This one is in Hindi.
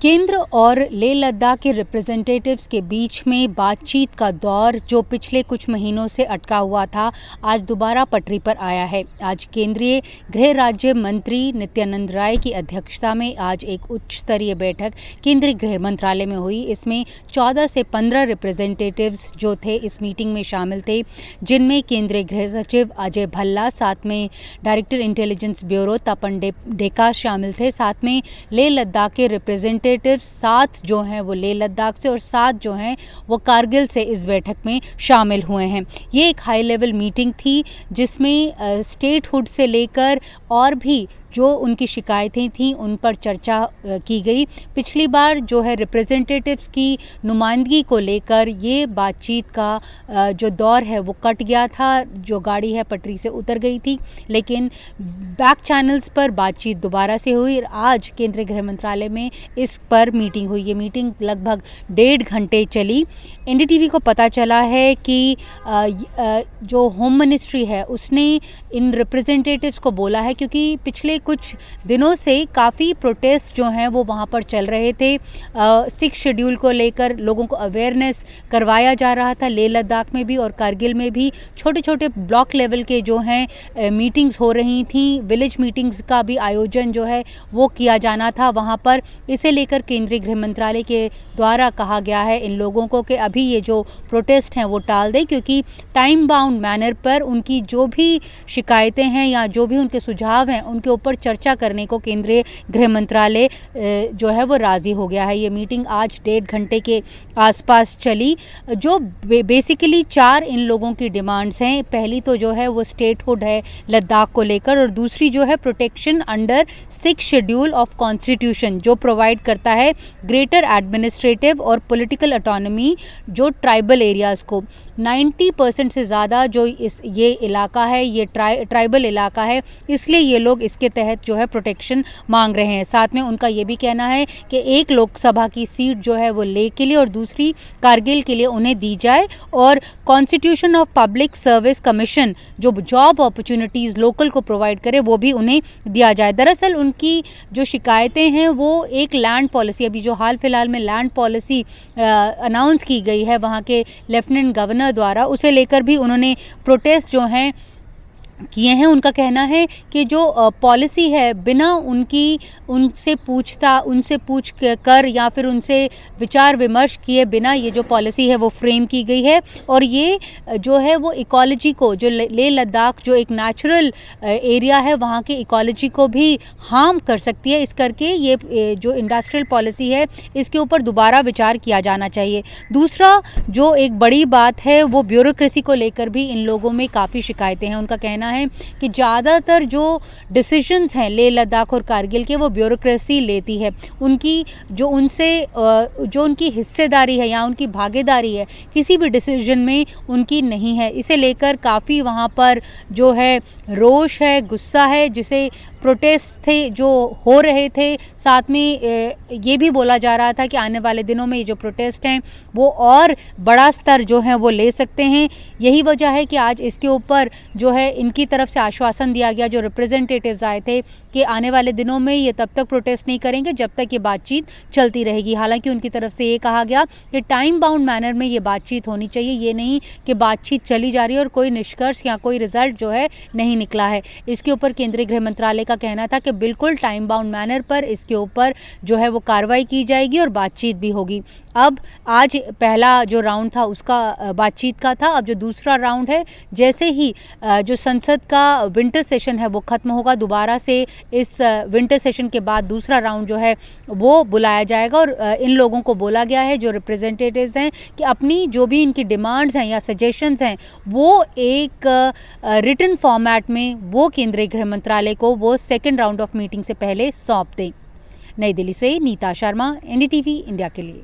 केंद्र और लेह लद्दाख के रिप्रेजेंटेटिव्स के बीच में बातचीत का दौर जो पिछले कुछ महीनों से अटका हुआ था, आज दोबारा पटरी पर आया है। आज केंद्रीय गृह राज्य मंत्री नित्यानंद राय की अध्यक्षता में आज एक उच्च स्तरीय बैठक केंद्रीय गृह मंत्रालय में हुई। इसमें 14 से 15 रिप्रेजेंटेटिव्स जो थे इस मीटिंग में शामिल थे, जिनमें केंद्रीय गृह सचिव अजय भल्ला, साथ में डायरेक्टर इंटेलिजेंस ब्यूरो तपन डेका शामिल थे। साथ में लेह लद्दाख के रिप्रेजेंटेटिव 7 जो हैं वो लेह लद्दाख से और 7 जो हैं वो कारगिल से इस बैठक में शामिल हुए हैं। ये एक हाई लेवल मीटिंग थी जिसमें स्टेटहुड से लेकर और भी जो उनकी शिकायतें थीं उन पर चर्चा की गई। पिछली बार जो है रिप्रेजेंटेटिव्स की नुमाइंदगी को लेकर ये बातचीत का जो दौर है वो कट गया था, जो गाड़ी है पटरी से उतर गई थी, लेकिन बैक चैनल्स पर बातचीत दोबारा से हुई। आज केंद्रीय गृह मंत्रालय में इस पर मीटिंग हुई। ये मीटिंग लगभग 1.5 घंटे चली। एनडीटीवी को पता चला है कि जो होम मिनिस्ट्री है उसने इन रिप्रेजेंटेटिव्स को बोला है, क्योंकि पिछले कुछ दिनों से काफ़ी प्रोटेस्ट जो हैं वो वहाँ पर चल रहे थे। 6 शेड्यूल को लेकर लोगों को अवेयरनेस करवाया जा रहा था। लेह लद्दाख में भी और कारगिल में भी छोटे छोटे ब्लॉक लेवल के जो हैं मीटिंग्स हो रही थी। विलेज मीटिंग्स का भी आयोजन जो है वो किया जाना था वहाँ पर। इसे लेकर केंद्रीय गृह मंत्रालय के द्वारा कहा गया है इन लोगों को कि अभी ये जो प्रोटेस्ट हैं वो टाल दें, क्योंकि टाइम बाउंड मैनर पर उनकी जो भी शिकायतें हैं या जो भी उनके सुझाव हैं उनके ऊपर चर्चा करने को केंद्रीय गृह मंत्रालय जो है वो राज़ी हो गया है। ये मीटिंग आज 1.5 घंटे के आसपास चली। जो बेसिकली 4 इन लोगों की डिमांड्स हैं। पहली तो जो है वो स्टेटहुड है लद्दाख को लेकर, और दूसरी जो है protection under 6 schedule of constitution जो प्रोवाइड करता है ग्रेटर एडमिनिस्ट्रेटिव और पॉलिटिकल ऑटोनॉमी जो ट्राइबल एरियाज़ को। 90% से ज़्यादा जो ये इलाका है ये ट्राइबल इलाका है, इसलिए ये लोग इसके तहत जो है प्रोटेक्शन मांग रहे हैं। साथ में उनका ये भी कहना है कि एक लोकसभा की सीट जो है वो लेह के लिए और दूसरी कारगिल के लिए उन्हें दी जाए, और constitution of public service commission जो जॉब अपॉर्चुनिटीज़ लोकल को प्रोवाइड करे वो भी उन्हें दिया जाए। दरअसल उनकी जो शिकायतें हैं वो एक लैंड पॉलिसी, अभी जो हाल फिलहाल में लैंड पॉलिसी अनाउंस की गई है वहाँ के लेफ्टिनेंट गवर्नर द्वारा, उसे लेकर भी उन्होंने प्रोटेस्ट जो हैं किए हैं। उनका कहना है कि जो पॉलिसी है बिना उनसे पूछ कर या फिर उनसे विचार विमर्श किए बिना ये जो पॉलिसी है वो फ्रेम की गई है, और ये जो है वो इकोलॉजी को, जो लेह लद्दाख जो एक नेचुरल एरिया है वहाँ के इकोलॉजी को भी हार्म कर सकती है। इस करके ये जो इंडस्ट्रियल पॉलिसी है इसके ऊपर दोबारा विचार किया जाना चाहिए। दूसरा जो एक बड़ी बात है वो ब्यूरोक्रेसी को लेकर भी इन लोगों में काफ़ी शिकायतें हैं। उनका कहना है कि ज़्यादातर जो डिसीजंस हैं लेह लद्दाख और कारगिल के वो ब्यूरोक्रेसी लेती है। उनकी जो उनकी हिस्सेदारी है या उनकी भागीदारी है किसी भी डिसीजन में उनकी नहीं है। इसे लेकर काफ़ी वहाँ पर जो है रोष है, गुस्सा है, जिसे प्रोटेस्ट थे जो हो रहे थे। साथ में ये भी बोला जा रहा था कि आने वाले दिनों में ये जो प्रोटेस्ट हैं वो और बड़ा स्तर जो है वो ले सकते हैं। यही वजह है कि आज इसके ऊपर जो है इनकी तरफ से आश्वासन दिया गया, जो रिप्रेजेंटेटिव्स आए थे, कि आने वाले दिनों में ये तब तक प्रोटेस्ट नहीं करेंगे जब तक ये बातचीत चलती रहेगी। हालांकि उनकी तरफ से ये कहा गया कि टाइम बाउंड मैनर में ये बातचीत होनी चाहिए, ये नहीं कि बातचीत चली जा रही है और कोई निष्कर्ष या कोई रिजल्ट जो है नहीं निकला है। इसके ऊपर केंद्रीय गृह मंत्रालय का कहना था कि बिल्कुल टाइम बाउंड मैनर पर इसके ऊपर जो है वो कार्रवाई की जाएगी और बातचीत भी होगी। अब आज पहला जो राउंड था उसका बातचीत का था। अब जो दूसरा राउंड है, जैसे ही जो संसद का विंटर सेशन है वो ख़त्म होगा, दोबारा से इस विंटर सेशन के बाद दूसरा राउंड जो है वो बुलाया जाएगा, और इन लोगों को बोला गया है जो रिप्रेजेंटेटिव्स हैं कि अपनी जो भी इनकी डिमांड्स हैं या सजेशंस हैं वो एक रिटन फॉर्मेट में वो केंद्रीय गृह मंत्रालय को वो सेकेंड राउंड ऑफ मीटिंग से पहले सौंप दें। नई दिल्ली से नीता शर्मा, एनडीटीवी इंडिया के लिए।